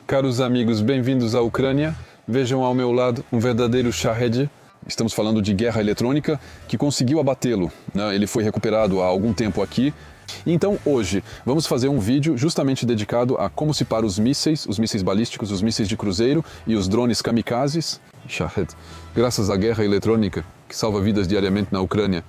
Caros amigos, bem-vindos à Ucrânia. Vejam ao meu lado um verdadeiro Shahed. Estamos falando de guerra eletrônica que conseguiu abatê-lo, né? Ele foi recuperado há algum tempo aqui. Então hoje vamos fazer um vídeo justamente dedicado a como se para os mísseis balísticos, os mísseis de cruzeiro e os drones kamikazes. Shahed, graças à guerra eletrônica que salva vidas diariamente na Ucrânia.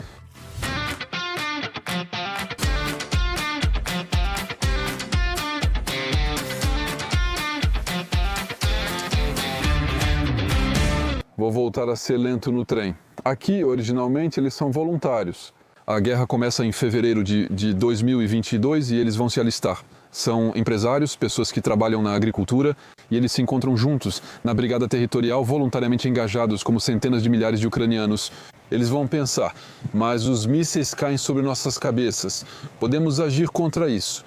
Vou voltar a ser lento no trem. Aqui, originalmente, eles são voluntários. A guerra começa em fevereiro de 2022 e eles vão se alistar. São empresários, pessoas que trabalham na agricultura e eles se encontram juntos na brigada territorial, voluntariamente engajados como centenas de milhares de ucranianos. Eles vão pensar, mas os mísseis caem sobre nossas cabeças. Podemos agir contra isso.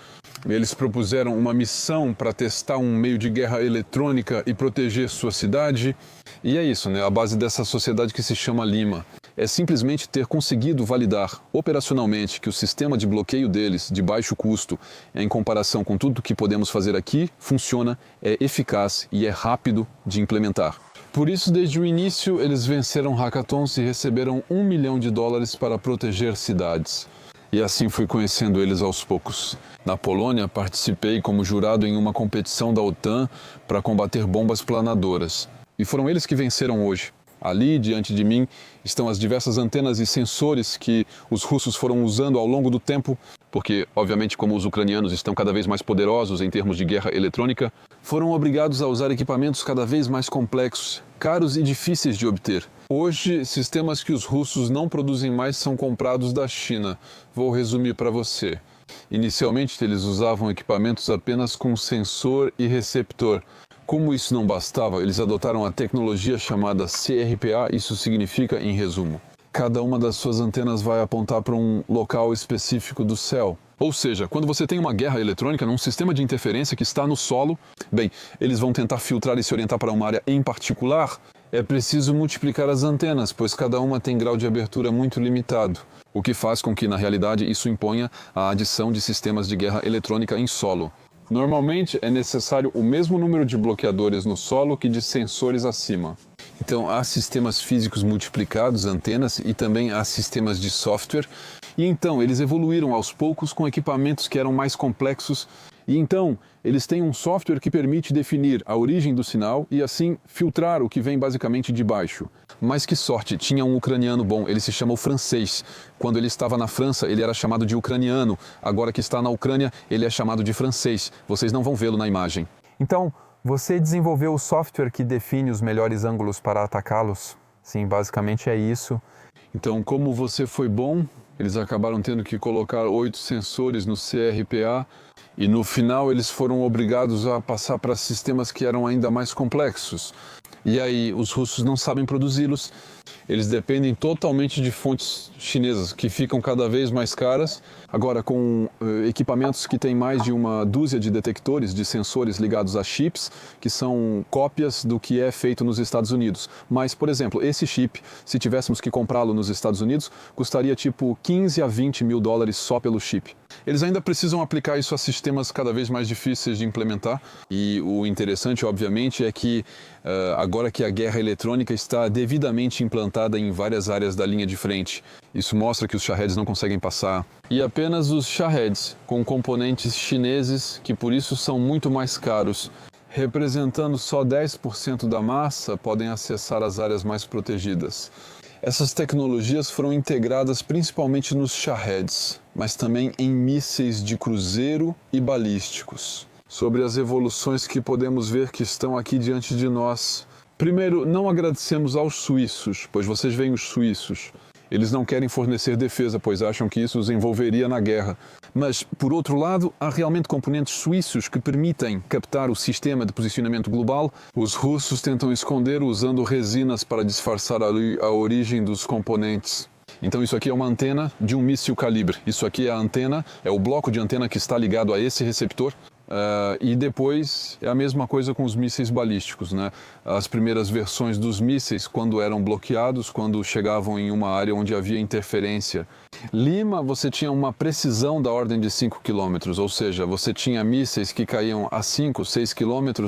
Eles propuseram uma missão para testar um meio de guerra eletrônica e proteger sua cidade. E é isso, né? A base dessa sociedade que se chama Lima. É simplesmente ter conseguido validar operacionalmente que o sistema de bloqueio deles, de baixo custo, em comparação com tudo que podemos fazer aqui, funciona, é eficaz e é rápido de implementar. Por isso, desde o início, eles venceram hackathons e receberam $1 milhão para proteger cidades. E assim fui conhecendo eles aos poucos. Na Polônia, participei como jurado em uma competição da OTAN para combater bombas planadoras. E foram eles que venceram hoje. Ali, diante de mim, estão as diversas antenas e sensores que os russos foram usando ao longo do tempo, porque, obviamente, como os ucranianos estão cada vez mais poderosos em termos de guerra eletrônica, foram obrigados a usar equipamentos cada vez mais complexos, caros e difíceis de obter. Hoje, sistemas que os russos não produzem mais são comprados da China. Vou resumir para você. Inicialmente, eles usavam equipamentos apenas com sensor e receptor. Como isso não bastava, eles adotaram a tecnologia chamada CRPA, isso significa, em resumo, cada uma das suas antenas vai apontar para um local específico do céu. Ou seja, quando você tem uma guerra eletrônica num sistema de interferência que está no solo, bem, eles vão tentar filtrar e se orientar para uma área em particular. É preciso multiplicar as antenas, pois cada uma tem grau de abertura muito limitado, o que faz com que, na realidade, isso imponha a adição de sistemas de guerra eletrônica em solo. Normalmente é necessário o mesmo número de bloqueadores no solo que de sensores acima. Então há sistemas físicos multiplicados, antenas, e também há sistemas de software. E então eles evoluíram aos poucos com equipamentos que eram mais complexos. E então eles têm um software que permite definir a origem do sinal e assim filtrar o que vem basicamente de baixo. Mas que sorte, tinha um ucraniano bom, ele se chama o francês. Quando ele estava na França, ele era chamado de ucraniano. Agora que está na Ucrânia, ele é chamado de francês. Vocês não vão vê-lo na imagem. Então, você desenvolveu o software que define os melhores ângulos para atacá-los? Sim, basicamente é isso. Então, como você foi bom, eles acabaram tendo que colocar 8 sensores no CRPA e no final eles foram obrigados a passar para sistemas que eram ainda mais complexos. E aí os russos não sabem produzi-los, eles dependem totalmente de fontes chinesas que ficam cada vez mais caras. Agora com equipamentos que têm mais de uma dúzia de detectores, de sensores ligados a chips, que são cópias do que é feito nos Estados Unidos. Mas, por exemplo, esse chip, se tivéssemos que comprá-lo nos Estados Unidos, custaria tipo 15 a 20 mil dólares só pelo chip. Eles ainda precisam aplicar isso a sistemas cada vez mais difíceis de implementar. E o interessante, obviamente, é que agora que a guerra eletrônica está devidamente implantada em várias áreas da linha de frente, isso mostra que os Shaheds não conseguem passar. E apenas os Shaheds, com componentes chineses, que por isso são muito mais caros, representando só 10% da massa, podem acessar as áreas mais protegidas. Essas tecnologias foram integradas principalmente nos Shaheds, mas também em mísseis de cruzeiro e balísticos. Sobre as evoluções que podemos ver que estão aqui diante de nós. Primeiro, não agradecemos aos suíços, pois vocês veem os suíços. Eles não querem fornecer defesa, pois acham que isso os envolveria na guerra. Mas, por outro lado, há realmente componentes suíços que permitem captar o sistema de posicionamento global. Os russos tentam esconder usando resinas para disfarçar a origem dos componentes. Então isso aqui é uma antena de um míssil calibre. Isso aqui é a antena, é o bloco de antena que está ligado a esse receptor. E depois é a mesma coisa com os mísseis balísticos, né? As primeiras versões dos mísseis, quando eram bloqueados, quando chegavam em uma área onde havia interferência. Lima, você tinha uma precisão da ordem de 5 km, ou seja, você tinha mísseis que caíam a 5, 6 km.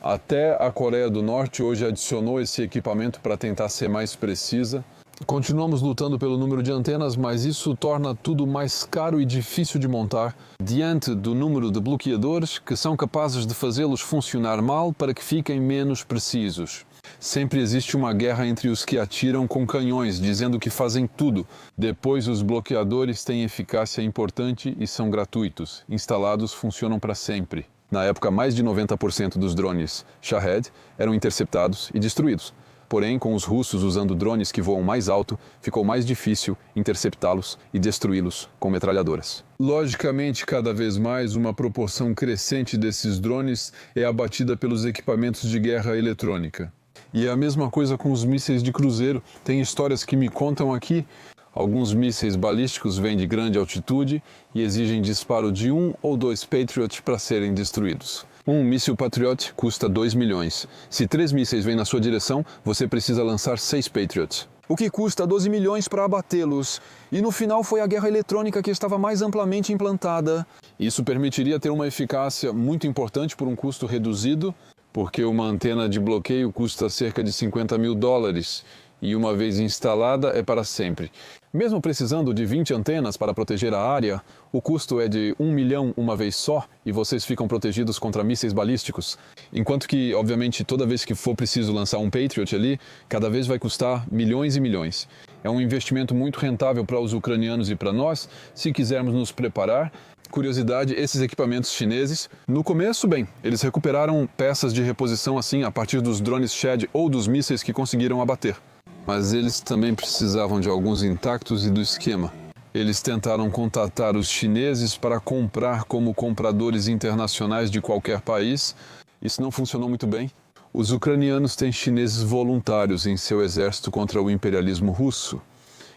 Até a Coreia do Norte hoje adicionou esse equipamento para tentar ser mais precisa. Continuamos lutando pelo número de antenas, mas isso torna tudo mais caro e difícil de montar, diante do número de bloqueadores que são capazes de fazê-los funcionar mal para que fiquem menos precisos. Sempre existe uma guerra entre os que atiram com canhões, dizendo que fazem tudo. Depois, os bloqueadores têm eficácia importante e são gratuitos. Instalados, funcionam para sempre. Na época, mais de 90% dos drones Shahed eram interceptados e destruídos. Porém, com os russos usando drones que voam mais alto, ficou mais difícil interceptá-los e destruí-los com metralhadoras. Logicamente, cada vez mais, uma proporção crescente desses drones é abatida pelos equipamentos de guerra eletrônica. E é a mesma coisa com os mísseis de cruzeiro. Tem histórias que me contam aqui. Alguns mísseis balísticos vêm de grande altitude e exigem disparo de 1 ou 2 Patriot para serem destruídos. Um míssil Patriot custa 2 milhões. Se 3 mísseis vêm na sua direção, você precisa lançar 6 Patriots, o que custa 12 milhões para abatê-los. E no final foi a guerra eletrônica que estava mais amplamente implantada. Isso permitiria ter uma eficácia muito importante por um custo reduzido, porque uma antena de bloqueio custa cerca de 50 mil dólares. E uma vez instalada é para sempre. Mesmo precisando de 20 antenas para proteger a área, o custo é de 1 milhão uma vez só e vocês ficam protegidos contra mísseis balísticos. Enquanto que, obviamente, toda vez que for preciso lançar um Patriot ali, cada vez vai custar milhões e milhões. É um investimento muito rentável para os ucranianos e para nós, se quisermos nos preparar. Curiosidade, esses equipamentos chineses, no começo, bem, eles recuperaram peças de reposição assim a partir dos drones Shahed ou dos mísseis que conseguiram abater. Mas eles também precisavam de alguns intactos e do esquema. Eles tentaram contatar os chineses para comprar como compradores internacionais de qualquer país. Isso não funcionou muito bem. Os ucranianos têm chineses voluntários em seu exército contra o imperialismo russo.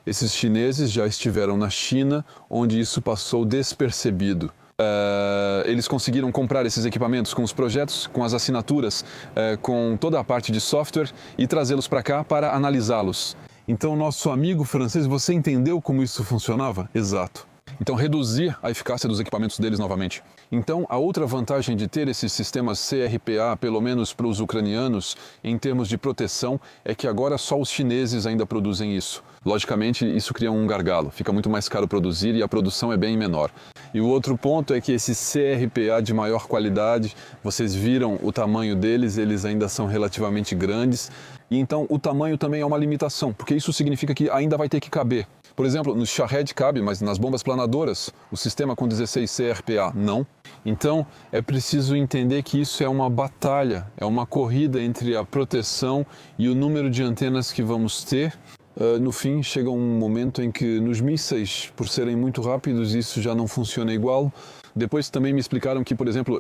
Esses chineses já estiveram na China, onde isso passou despercebido. Eles conseguiram comprar esses equipamentos com os projetos, com as assinaturas, com toda a parte de software e trazê-los para cá para analisá-los. Então, nosso amigo francês, você entendeu como isso funcionava? Exato. Então, reduzir a eficácia dos equipamentos deles novamente. Então, a outra vantagem de ter esses sistemas CRPA, pelo menos para os ucranianos, em termos de proteção, é que agora só os chineses ainda produzem isso. Logicamente, isso cria um gargalo, fica muito mais caro produzir e a produção é bem menor. E o outro ponto é que esses CRPA de maior qualidade, vocês viram o tamanho deles, eles ainda são relativamente grandes. E então o tamanho também é uma limitação, porque isso significa que ainda vai ter que caber. Por exemplo, no Shahed cabe, mas nas bombas planadoras, o sistema com 16 CRPA não. Então é preciso entender que isso é uma batalha, é uma corrida entre a proteção e o número de antenas que vamos ter. No fim, chega um momento em que nos mísseis, por serem muito rápidos, isso já não funciona igual. Depois também me explicaram que, por exemplo,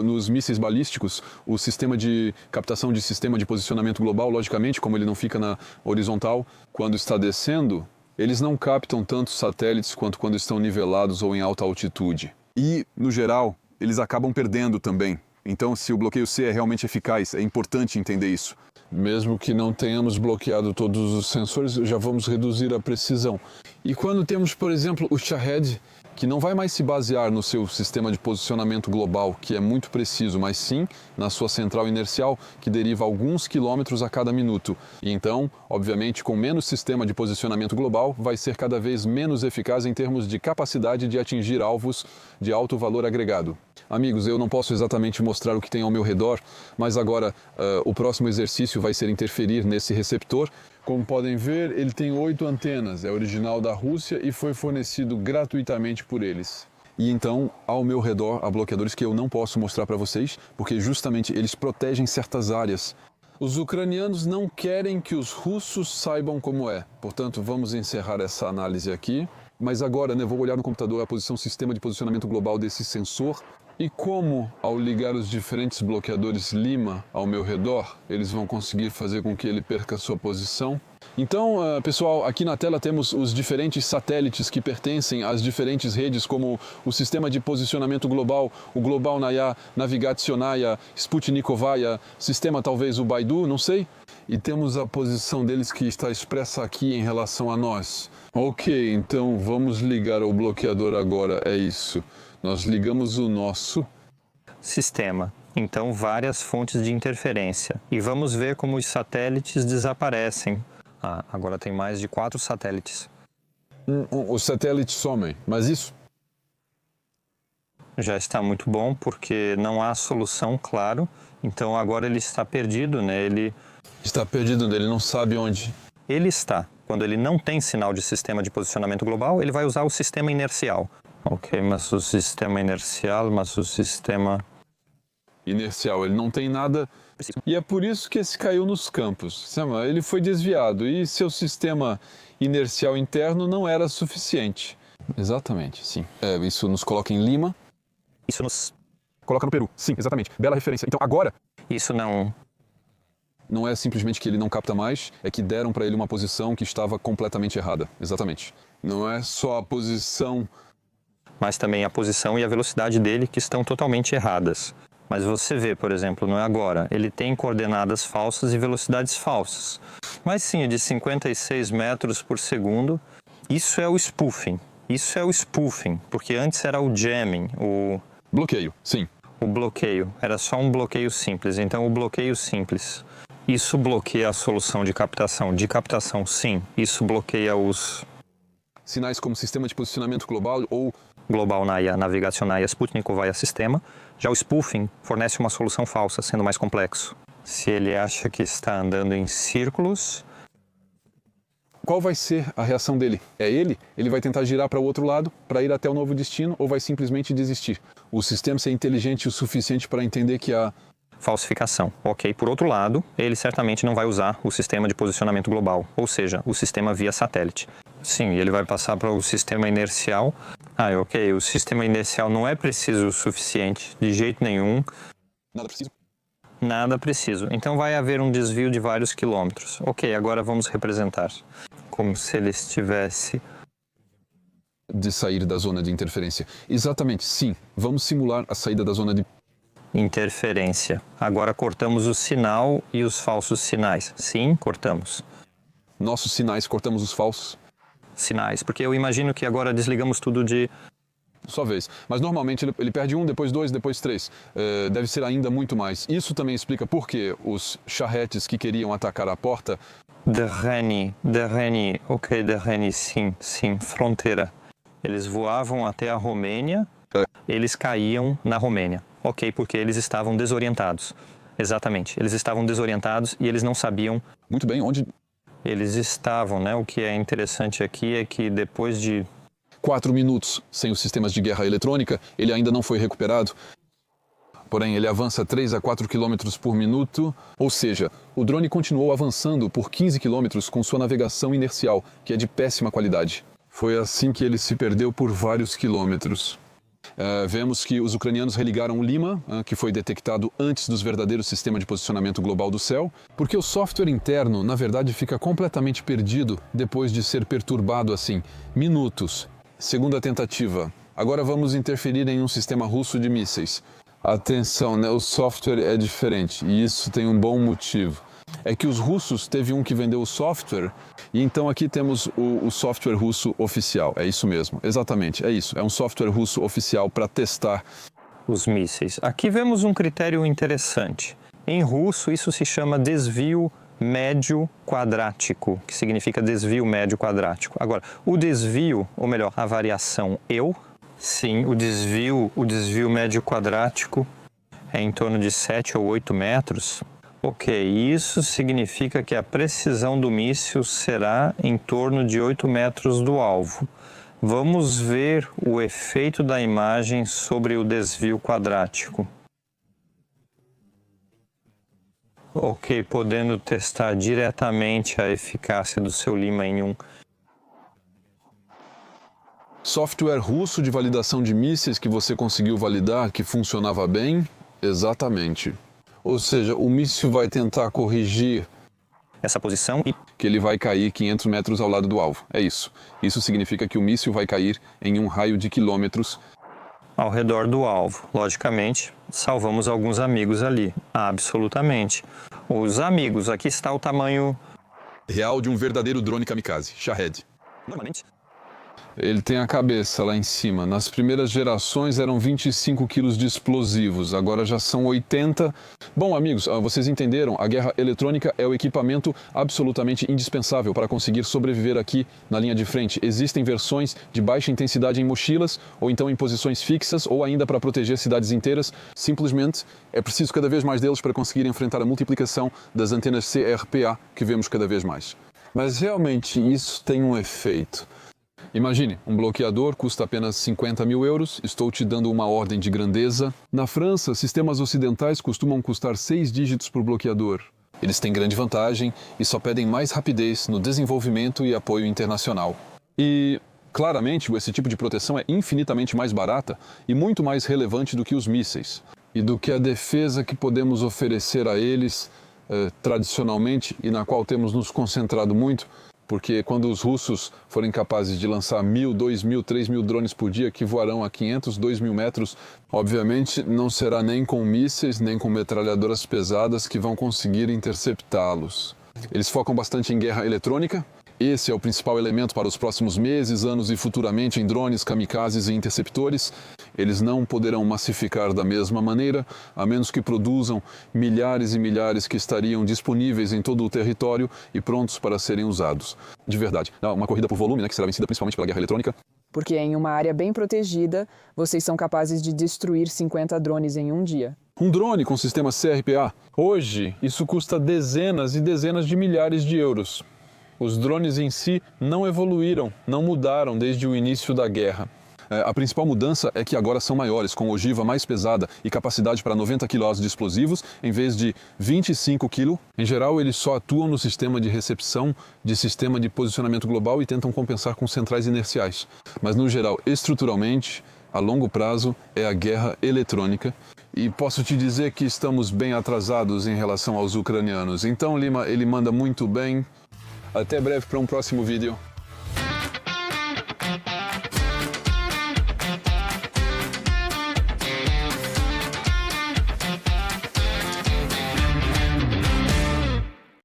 nos mísseis balísticos, o sistema de captação de sistema de posicionamento global, logicamente, como ele não fica na horizontal, quando está descendo, eles não captam tantos satélites quanto quando estão nivelados ou em alta altitude. E, no geral, eles acabam perdendo também. Então, se o bloqueio C é realmente eficaz, é importante entender isso. Mesmo que não tenhamos bloqueado todos os sensores, já vamos reduzir a precisão. E quando temos, por exemplo, o Shahed, que não vai mais se basear no seu sistema de posicionamento global, que é muito preciso, mas sim na sua central inercial, que deriva alguns quilômetros a cada minuto. E então, obviamente, com menos sistema de posicionamento global, vai ser cada vez menos eficaz em termos de capacidade de atingir alvos de alto valor agregado. Amigos, eu não posso exatamente mostrar o que tem ao meu redor, mas agora o próximo exercício vai ser interferir nesse receptor. Como podem ver, ele tem 8 antenas, é original da Rússia e foi fornecido gratuitamente por eles. E então, ao meu redor, há bloqueadores que eu não posso mostrar para vocês, porque justamente eles protegem certas áreas. Os ucranianos não querem que os russos saibam como é, portanto, vamos encerrar essa análise aqui. Mas agora, vou olhar no computador a posição sistema de posicionamento global desse sensor. E como, ao ligar os diferentes bloqueadores Lima ao meu redor, eles vão conseguir fazer com que ele perca sua posição? Então, pessoal, aqui na tela temos os diferentes satélites que pertencem às diferentes redes, como o Sistema de Posicionamento Global, o Global Naya, Navigationaya, Sputnikovaya, sistema talvez o Baidu, não sei. E temos a posição deles que está expressa aqui em relação a nós. Ok, então vamos ligar o bloqueador agora, é isso. Nós ligamos o nosso sistema. Então, várias fontes de interferência. E vamos ver como os satélites desaparecem. Agora tem mais de 4 satélites. Os satélites somem, mas isso? Já está muito bom, porque não há solução, claro. Então, agora ele está perdido, né? Ele está perdido, ele não sabe onde. Ele está. Quando ele não tem sinal de sistema de posicionamento global, ele vai usar o sistema inercial. Ok, mas o sistema inercial, inercial, ele não tem nada. E é por isso que esse caiu nos campos. Ele foi desviado e seu sistema inercial interno não era suficiente. Exatamente, sim. Isso nos coloca em Lima. Isso nos coloca no Peru. Sim, exatamente. Bela referência. Então agora... Isso não é simplesmente que ele não capta mais, é que deram para ele uma posição que estava completamente errada. Exatamente. Não é só a posição... mas também a posição e a velocidade dele que estão totalmente erradas. Mas você vê, por exemplo, não é agora, ele tem coordenadas falsas e velocidades falsas. Mas sim, é de 56 metros por segundo. Isso é o spoofing. Isso é o spoofing, porque antes era o jamming, o... bloqueio, sim. O bloqueio, era só um bloqueio simples. Então, o bloqueio simples, isso bloqueia a solução de captação. De captação, sim. Isso bloqueia os... sinais como sistema de posicionamento global ou... Global Naya, Navigationaya, Sputnikovaya sistema. Já o spoofing fornece uma solução falsa, sendo mais complexo. Se ele acha que está andando em círculos... Qual vai ser a reação dele? É ele? Ele vai tentar girar para o outro lado, para ir até o novo destino, ou vai simplesmente desistir? O sistema ser inteligente o suficiente para entender que há... falsificação. Ok, por outro lado, ele certamente não vai usar o sistema de posicionamento global, ou seja, o sistema via satélite. Sim, ele vai passar para o sistema inercial. Ok, o sistema inercial não é preciso o suficiente, de jeito nenhum. Nada preciso? Nada preciso. Então vai haver um desvio de vários quilômetros. Ok, agora vamos representar. Como se ele estivesse... de sair da zona de interferência. Exatamente, sim. Vamos simular a saída da zona de... interferência. Agora cortamos o sinal e os falsos sinais. Sim, cortamos. Nossos sinais, cortamos os falsos? Sinais, porque eu imagino que agora desligamos tudo de... sua vez. Mas normalmente ele perde 1, depois 2, depois 3. Deve ser ainda muito mais. Isso também explica por que os charretes que queriam atacar a porta... Derreni, ok, Derreni, sim, fronteira. Eles voavam até a Romênia, eles caíam na Romênia. Ok, porque eles estavam desorientados. Exatamente, eles estavam desorientados e eles não sabiam... muito bem, onde... eles estavam, né? O que é interessante aqui é que depois de... 4 minutos sem os sistemas de guerra eletrônica, ele ainda não foi recuperado. Porém, ele avança 3 a 4 km por minuto, ou seja, o drone continuou avançando por 15 km com sua navegação inercial, que é de péssima qualidade. Foi assim que ele se perdeu por vários quilômetros. Vemos que os ucranianos religaram o Lima, que foi detectado antes dos verdadeiros sistemas de posicionamento global do céu, porque o software interno, na verdade, fica completamente perdido depois de ser perturbado assim, minutos. Segunda tentativa. Agora vamos interferir em um sistema russo de mísseis. Atenção, né? O software é diferente e isso tem um bom motivo. É que os russos teve um que vendeu o software e então aqui temos o software russo oficial. É isso mesmo, exatamente, é isso. É um software russo oficial para testar os mísseis. Aqui vemos um critério interessante. Em russo isso se chama desvio médio quadrático, que significa desvio médio quadrático. Agora, o desvio, ou melhor, a variação sim, o desvio médio quadrático é em torno de 7 ou 8 metros. Ok, isso significa que a precisão do míssil será em torno de 8 metros do alvo. Vamos ver o efeito da imagem sobre o desvio quadrático. Ok, podendo testar diretamente a eficácia do seu Lima em um Software russo de validação de mísseis que você conseguiu validar, que funcionava bem? Exatamente. Ou seja, o míssil vai tentar corrigir essa posição e que ele vai cair 500 metros ao lado do alvo. É isso. Isso significa que o míssil vai cair em um raio de quilômetros ao redor do alvo. Logicamente, salvamos alguns amigos ali. Absolutamente. Os amigos, aqui está o tamanho real de um verdadeiro drone kamikaze, Shahed. Normalmente. Ele tem a cabeça lá em cima. Nas primeiras gerações eram 25 quilos de explosivos, agora já são 80. Bom, amigos, vocês entenderam, a guerra eletrônica é o equipamento absolutamente indispensável para conseguir sobreviver aqui na linha de frente. Existem versões de baixa intensidade em mochilas, ou então em posições fixas, ou ainda para proteger cidades inteiras. Simplesmente é preciso cada vez mais deles para conseguir enfrentar a multiplicação das antenas CRPA que vemos cada vez mais. Mas realmente isso tem um efeito. Imagine, um bloqueador custa apenas 50 mil euros, estou te dando uma ordem de grandeza. Na França, sistemas ocidentais costumam custar 6 dígitos por bloqueador. Eles têm grande vantagem e só pedem mais rapidez no desenvolvimento e apoio internacional. E, claramente, esse tipo de proteção é infinitamente mais barata e muito mais relevante do que os mísseis. E do que a defesa que podemos oferecer a eles tradicionalmente e na qual temos nos concentrado muito, porque quando os russos forem capazes de lançar 1.000, 2.000, 3.000 drones por dia que voarão a 500, 2.000 metros, obviamente não será nem com mísseis, nem com metralhadoras pesadas que vão conseguir interceptá-los. Eles focam bastante em guerra eletrônica. Esse é o principal elemento para os próximos meses, anos e futuramente em drones, kamikazes e interceptores. Eles não poderão massificar da mesma maneira, a menos que produzam milhares e milhares que estariam disponíveis em todo o território e prontos para serem usados. De verdade, uma corrida por volume, que será vencida principalmente pela guerra eletrônica. Porque em uma área bem protegida, vocês são capazes de destruir 50 drones em um dia. Um drone com sistema CRPA. Hoje, isso custa dezenas e dezenas de milhares de euros. Os drones em si não evoluíram, não mudaram desde o início da guerra. A principal mudança é que agora são maiores, com ogiva mais pesada e capacidade para 90 kg de explosivos, em vez de 25 kg. Em geral, eles só atuam no sistema de recepção, de sistema de posicionamento global e tentam compensar com centrais inerciais. Mas, no geral, estruturalmente, a longo prazo, é a guerra eletrônica. E posso te dizer que estamos bem atrasados em relação aos ucranianos. Então, Lima, ele manda muito bem. Até breve para um próximo vídeo.